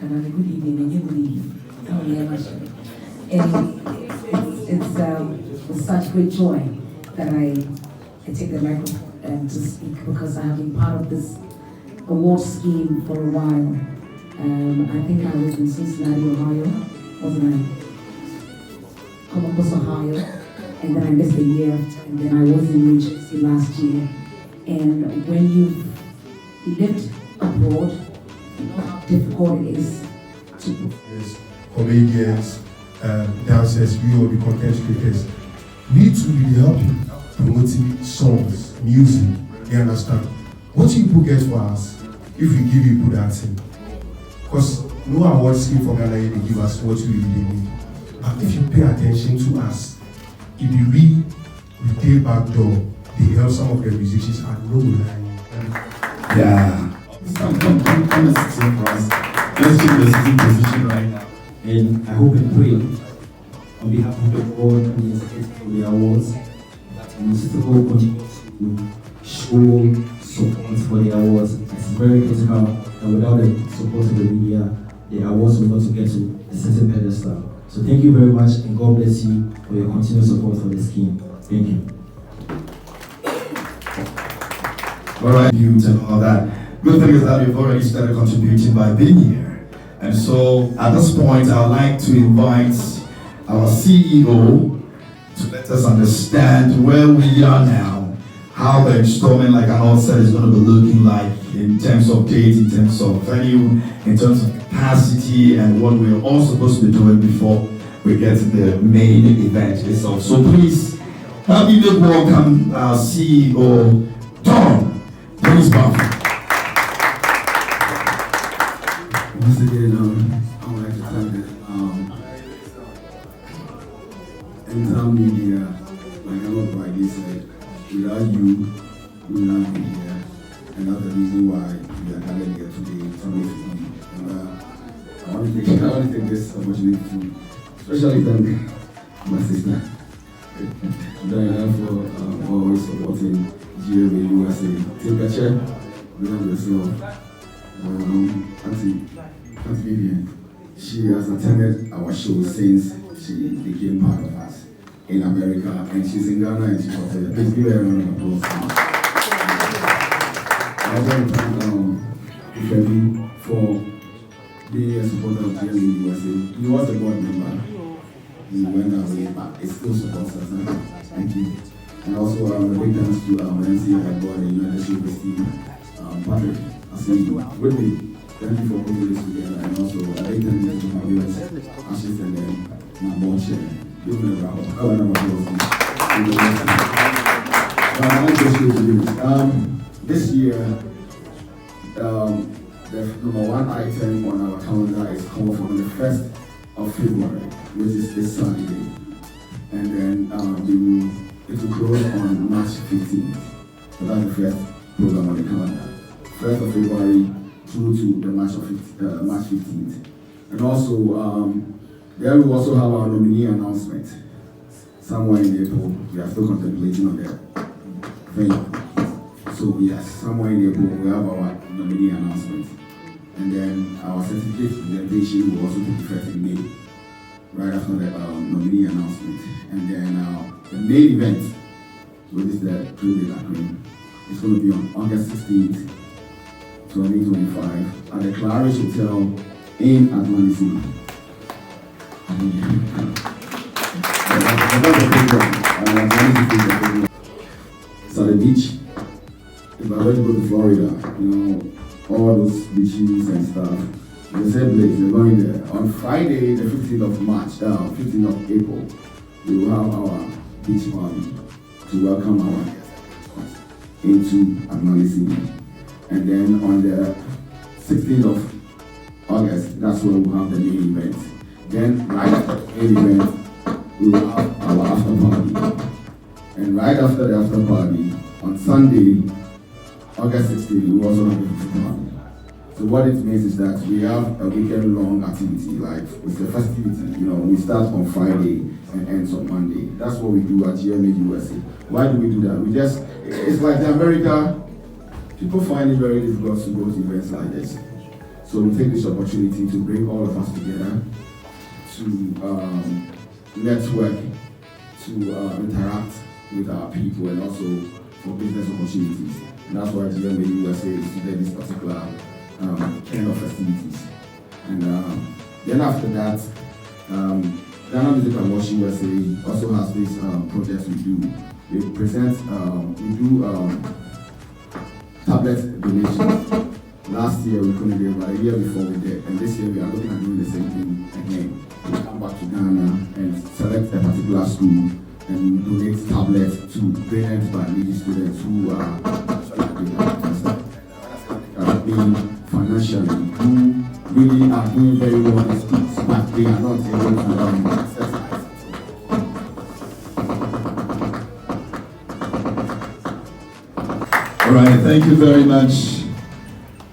and a good evening, and you good evening. And it's with such great joy that I take the microphone to speak, because I have been part of this award scheme for a while. I think I was in Cincinnati, Ohio, wasn't I? Columbus, Ohio, and then I missed a year, and then I was in New Jersey last year. And when you've lived abroad, you know how difficult it is to... Yes, comedians, dancers, we all the content creators need to really help you promoting songs, music. You understand? What you people get for us if we give you good dancing? Because no award scheme for Ghana, they give us what we really need. But if you pay attention to us, if we retail back door, they help some of the musicians at no line. Yeah. Come and sit here for us. Let's take the sitting position right now. And I hope and pray on behalf of the board and the executive for the awards that Mr. will continue to show support for the awards. It's very critical that without the support of the media, the awards will not get to a certain pedestal. So thank you very much, and God bless you for your continued support for the scheme. Thank you. All right, you and all that. Good thing is that we've already started contributing by being here. And so at this point, I'd like to invite our CEO to let us understand where we are now, how the installment, like Arnold said, is going to be looking like in terms of date, in terms of venue, in terms of capacity, and what we're all supposed to be doing before we get to the main event itself. So please, help me make welcome our CEO, Tom. Please, Bob. Once again, I would like to thank the entire media, like Arnold rightly said, without you, we would not be here. And that's the reason why we are gathered here today to meet you. And I want to take this opportunity to especially thank my sister, Diana, for always supporting GMA-USA. Take a chair, love yourself. Auntie Vivian, she has attended our show since she became part of us in America, and she's in Ghana, and she's also here. Please give her a round of applause. I want to thank Felicia for being a supporter of GMA-USA. He was a board member. He went away, but he still supports us. Thank you. And also a big thanks to MC head board and United States team, Patrick, Osei, with me. Thank you for putting this together. And also a big thank you to my viewers, Ashes, and then my board chair. Give me a round of applause. I want to show you this year, the number one item on our calendar is called for the 1st of February, which is this Saturday. And then it will close on March 15th. So that's the first program on the calendar. 1st of February through to the March 15th. And also, there we also have our nominee announcement. Somewhere in April, we are still contemplating on that venue. So yes, somewhere in April, we have our nominee announcement. And then our certificate presentation will also take effect in May, right after the nominee announcement. And then the main event, which is the Tribute Agreement, is going to be on August 16th, 2025 at the Claridge Hotel in Atlanta. It's at the beach. If I were to go to Florida, you know, all those beaches and stuff, the same place, they're going there. On Friday, the 15th of March, 15th of April, we will have our beach party to welcome our guests into Atlanta. And then on the 16th of August, that's when we'll have the main event. Then right after the main event, we will have our after party. And right after the after party, on Sunday, August 16th, we will also have a after party. So what it means is that we have a weekend-long activity, like it's a festivity. You know, we start on Friday and ends on Monday. That's what we do at GMA-USA. Why do we do that? It's like the America, people find it very difficult to go to events like this. So we take this opportunity to bring all of us together to network, to interact with our people, and also for business opportunities. And that's why GMA-USA is today this particular kind of festivities. And then after that, Ghana Music Awards USA also has this project we do. We present, we do tablet donations. Last year we couldn't do it, but a year before we did. And this year we are looking at doing the same thing again. We come back to Ghana and select a particular school and donate tablets to parents by needy students who are being financially, who really are doing very well in schools, but they are not able to access. All right, thank you very much.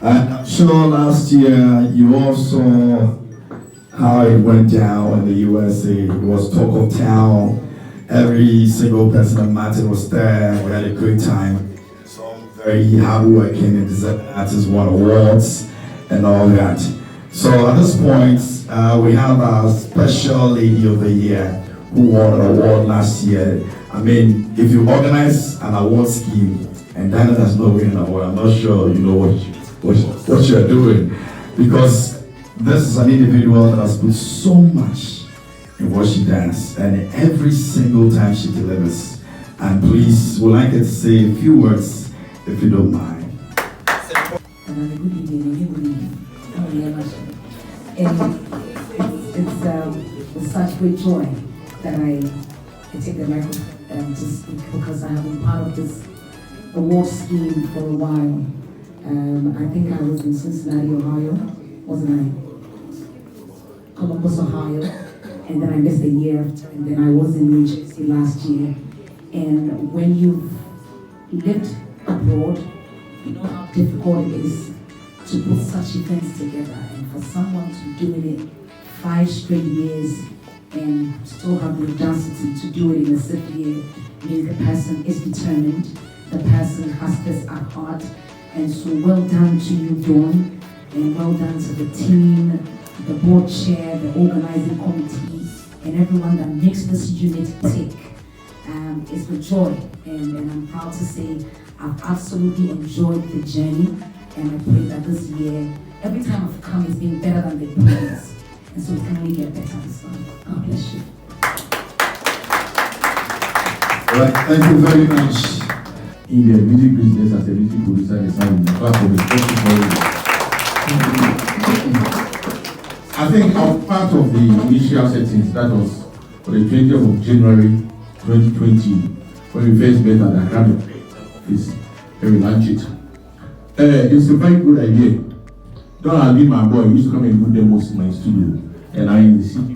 I'm sure last year you all saw how it went down in the USA. It was talk of town. Every single person at Martin was there. We had a great time. Some very hardworking and deserving artists won awards and all that. So at this point, we have our special lady of the year who won an award last year. I mean, if you organize an award scheme and Ghana does not win an award, I'm not sure you know what you're doing, because this is an individual that has put so much in what she does, and every single time she delivers. And please, we'd like her to say a few words, if you don't mind. Good evening. And it's with such great joy that I take the microphone to speak, because I have been part of this award scheme for a while. I think I was in Cincinnati, Ohio, wasn't I? Columbus, Ohio, and then I missed a year, and then I was in New Jersey last year. And when you've lived abroad, you know how difficult it is to put such events together, and for someone to do it 5 straight years and still have the audacity to do it in the 6th year means the person is determined, the person has this at heart. And so well done to you, Dawn, and well done to the team, the board chair, the organizing committee, and everyone that makes this unit tick. It's with joy, and I'm proud to say I've absolutely enjoyed the journey, and I pray that this year, every time I've come, it's been better than the previous, and so we can only get better this time. God bless you. All right, thank you very much. In the music business as a music producer and sound I think I'm part of the initial settings. That was for the 20th of January 2020 when we first met at the Accra office and we launched it. It's a very good idea. Don't agree, my boy. He used to come and do demos in my studio, and I in the city.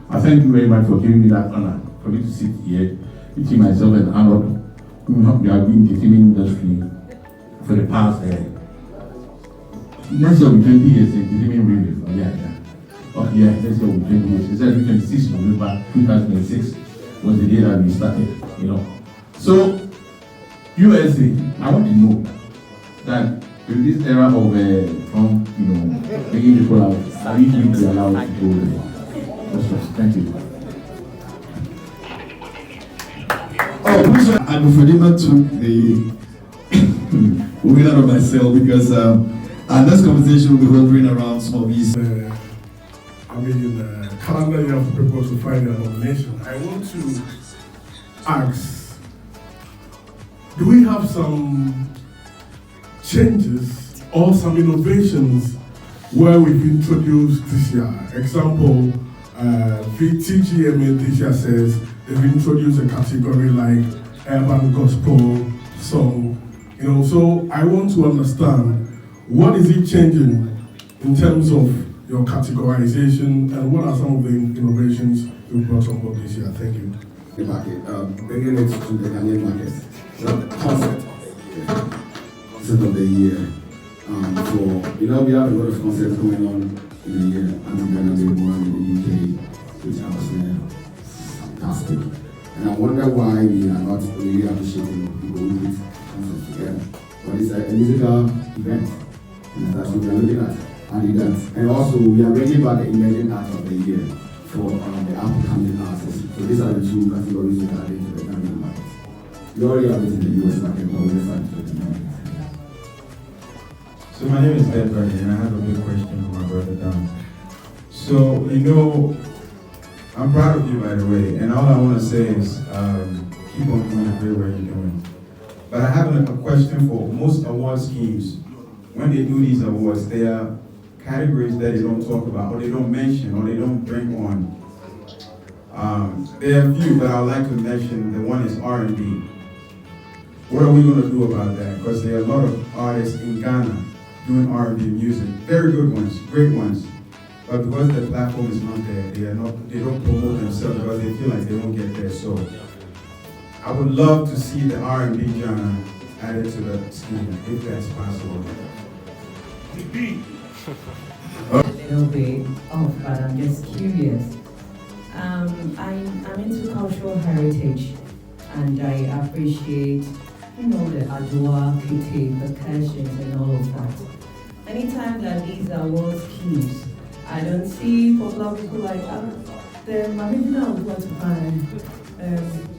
I thank you very much for giving me that honor for me to sit here between myself and Arnold. We have been in the film industry for the past next year will be 20 years in the film review. Next year will be 20 years. It's 26 November 2006 was the day that we started, you know. So USA, I want to know that in this era of Trump, you know, making people out, are you going to allow us to go there? Thank you. I'm afraid not to the winner of myself, because and this conversation will be hovering around some of these. Calendar year for people to find their nomination. I want to ask, do we have some changes or some innovations where we've introduced this year? Example, TGMA this year says they've introduced a category like urban gospel song, you know, so I want to understand, what is it changing in terms of your categorization, and what are some of the innovations you brought on board this year? Thank you. The market, bringing it to the Ghanaian market, the concept of the year. For, you know, we have a lot of concerts going on in the year, atvGhana Day 1 in the UK, which I was fantastic. And I wonder why we are not really appreciating people who put concerts together. But it's a musical event. So we are looking at that. And also we are bringing back the emerging art of the year for the upcoming artists. So these are the two categories we are adding to the Ghanaian market. We already have it in the US market, but we're starting to the market. So my name is Edward, and I have a big question for my brother Don. So, you know, I'm proud of you, by the way, and all I want to say is keep on doing the great work you're doing. But I have a question for most award schemes. When they do these awards, there are categories that they don't talk about, or they don't mention, or they don't bring on. There are a few, but I would like to mention the one is R&B. What are we going to do about that? Because there are a lot of artists in Ghana doing R&B music, very good ones, great ones. But because the platform is not there, they don't promote themselves because they feel like they won't get there. So I would love to see the R&B genre added to the scheme, if that's possible. A little bit off, but I'm just curious. I'm into cultural heritage, and I appreciate, you know, the Adwa, Keche, percussions, and all of that. Anytime that these award schemes, I don't see popular people like the MadeinGhana who want to find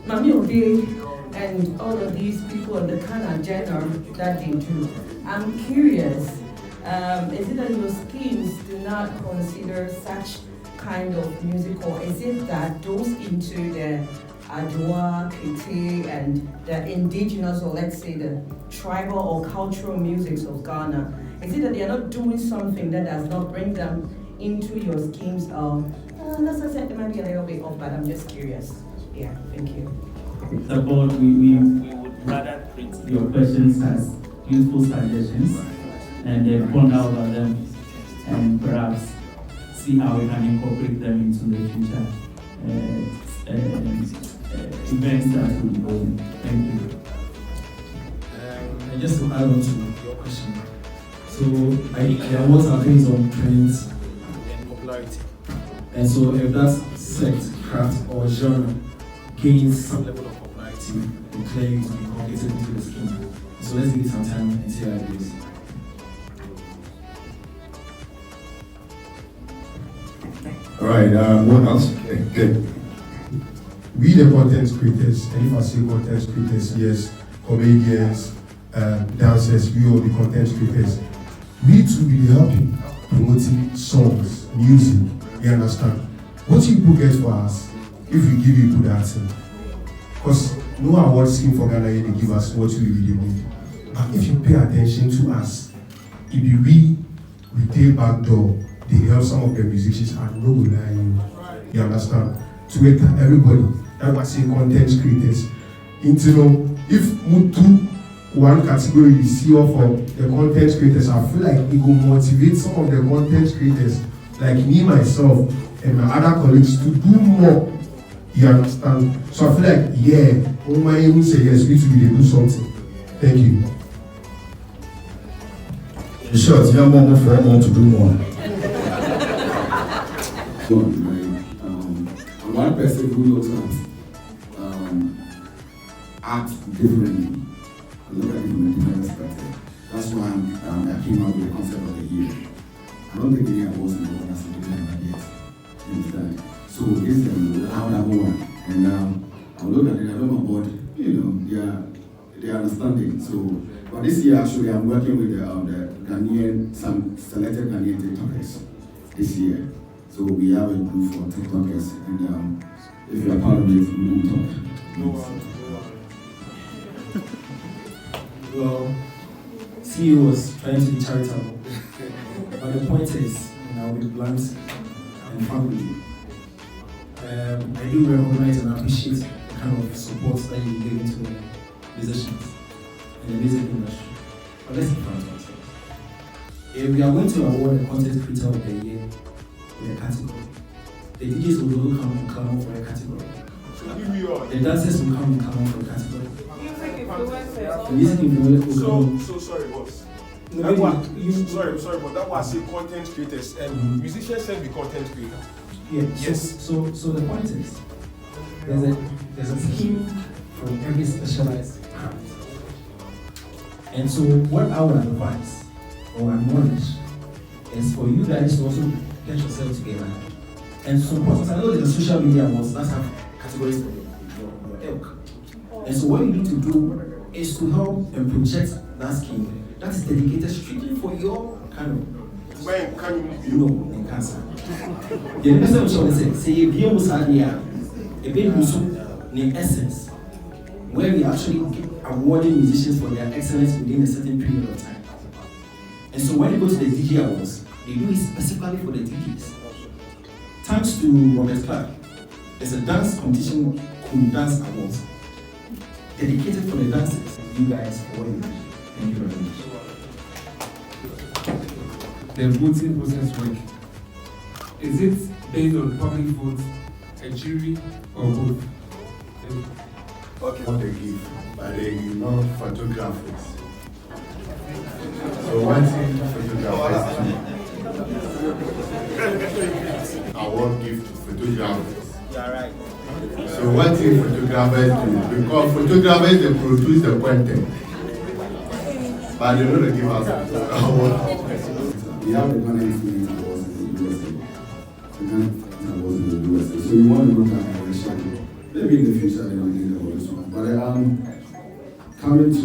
Mami Ode, and all of these people in the kind of genre that they do. I'm curious, is it that your schemes do not consider such kind of music, or is it that those into the Adwa, Keche, and the indigenous, or let's say the tribal or cultural musics of Ghana, is it that they are not doing something that does not bring them into your schemes? That's what I said, it might be a little bit off, but I'm just curious. Yeah, thank you. The board, we would rather treat your questions as useful suggestions and then ponder over them and perhaps see how we can incorporate them into the future events that will be going. Thank you. And just to add on to your question, so the awards are based on trends and popularity. And so if that sect, craft, or genre gains some level of popularity, we clearly to be incorporated into the scheme. So let's give it some time and see how it goes. All right, what else? Okay, good. We the content creators, and if I say content creators, yes, comedians, dancers, we all the content creators. We too will help you promoting songs, music, you understand? What you people get for us if we give you good dancing? Because no award scheme for Ghana, they give us what we really need. But if you pay attention to us, if you we take back door, they help some of the musicians and no will lie you understand? To everybody, that was say content creators. If Mutu one category you see off of the content creators, I feel like it will motivate some of the content creators, like me, myself, and my other colleagues to do more. You understand? So I feel like, yeah, my even say yes, we should do something. Thank you. In short, you have more to do more. One person who looks at art differently, look at it from a different perspective. That's why I came out with the concept of the year. I don't think any awards in the world has been done yet. Understand? So this is another one, and I look at it. I don't know about they are understanding. So, but this year actually I'm working with the Ghanaian, some selected Ghanaian TikTokers this year. So we have a group for TikTokers, and if you are part of it, we will talk. Well, CEO was trying to be charitable, but the point is, I'll be blunt and frank with you. I do recognize and appreciate the kind of support that you give to the musicians in the music industry. But let's be frank with ourselves. If we are going to award the content creator of the year in a category, the DJs will come and come for a category. The dancers will come and come for a category. The music influencers will come. So sorry, boss. Sorry, but that was say content creators and musicians can be content creators. Yeah. Yes. So the point is, there's a scheme for every specialized craft. And so what I would advise or acknowledge is for you guys to also get yourself together and support us. I know that the social media was that have categories for your ilk. And so what you need to do is to help and project that scheme that is dedicated strictly for your kind of in cancer. The message of the say you almost had here a bit in essence, where we actually awarding musicians for their excellence within a certain period of time. And so when you go to the DJ Awards, they do it specifically for the DJs. Thanks to Robert Clark, there's a dance competition called Dance Awards, dedicated for the dancers. You guys for what you do. Thank you very much. The voting process work. Is it based on public votes, a jury, or both? Okay, what they give, but they give not photographers. So one thing photographers do. I won't give to photographers. Right. So what thing photographers do? Because photographers they produce the content, but they don't give us award. We have the Ghana Influence Awards in the USA. The Ghana Influence Awards in the USA. So we want to look at our schedule. Maybe in the future they will need all this one. But coming to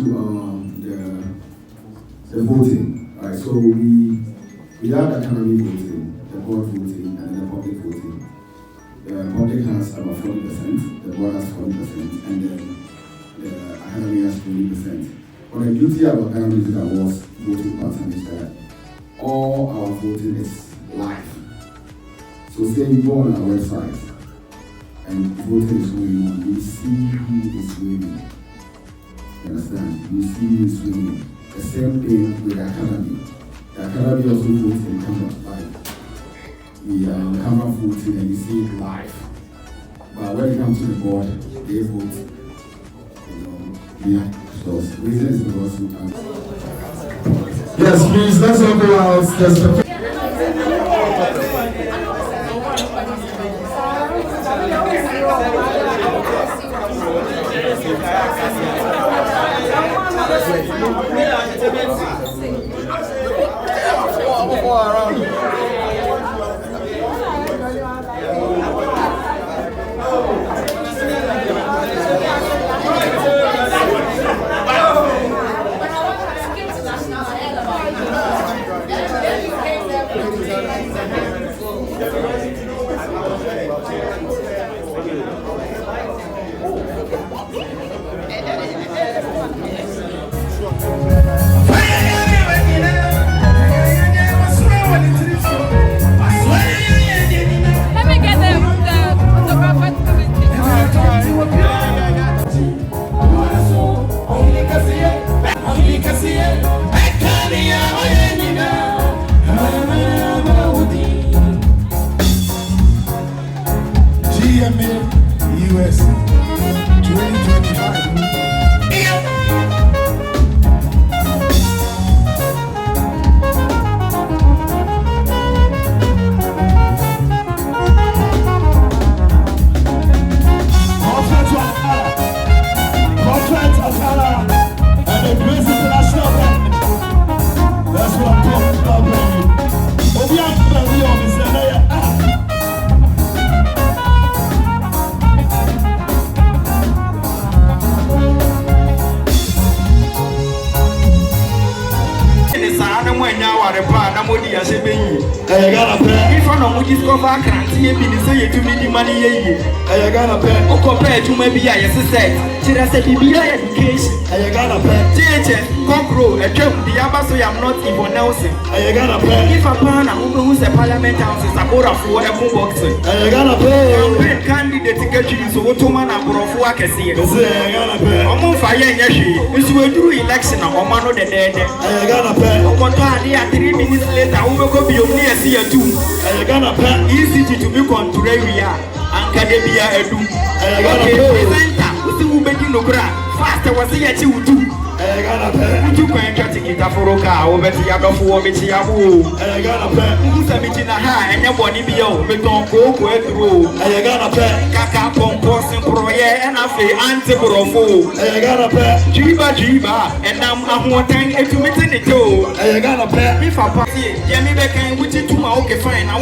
the voting. Alright, so we have the academy voting, the board voting, and the public voting. The public has about 40%, the board has 40%, and then the academy has 20%. But the beauty of Ghana Music Awards voting pattern is that all our voting is live. So say you go on our website and voting is going on, you see who is winning. You understand? You see who is winning. The same thing with the academy. The academy also votes in camera live. We camera voting and you see it live. But when it comes to the board, they vote. The reason is because Yes, please, let's all go out. There's the GMA-USA 2025. If I know discover Accra, you say to me money. I got a pen. O compare to maybe I said. Should I say BBI education? I got a pen. Keche, Concro, a job, the Abba, so I'm not even announcing. I got a pen. If a partner who's a parliament house is a board of water boxing. I got a pen. Candidate to get you so what to man for work as here. I got a pen. I'm on fire, yes, you will do election or man of the dead. I got a pen. On 3 minutes later, we will be only a see a two. I got a pen. Easy to be contraria. Academia edu. I got a presenter. Who's the making no crack? Faster was here to do. ɛyɛ Ghana pɛ. Ntu kwan twa tikita foro kaa wobɛte adɔfo wɔ bɛkyi abo. ɛyɛ Ghana pɛ. Nkusa mi gyina ha ɛnyɛ bɔne bi o metɔn kooko aduro. ɛyɛ Ghana pɛ. Kaka pɔmpɔ semporɔyɛ ɛna afei ante borɔfo. ɛyɛ Ghana pɛ. Dwiba ɛnam ahoɔtan etumi te ne to. ɛyɛ Ghana pɛ. Mi fa pa tie deɛ mi bɛkan wuti tuma oke fine na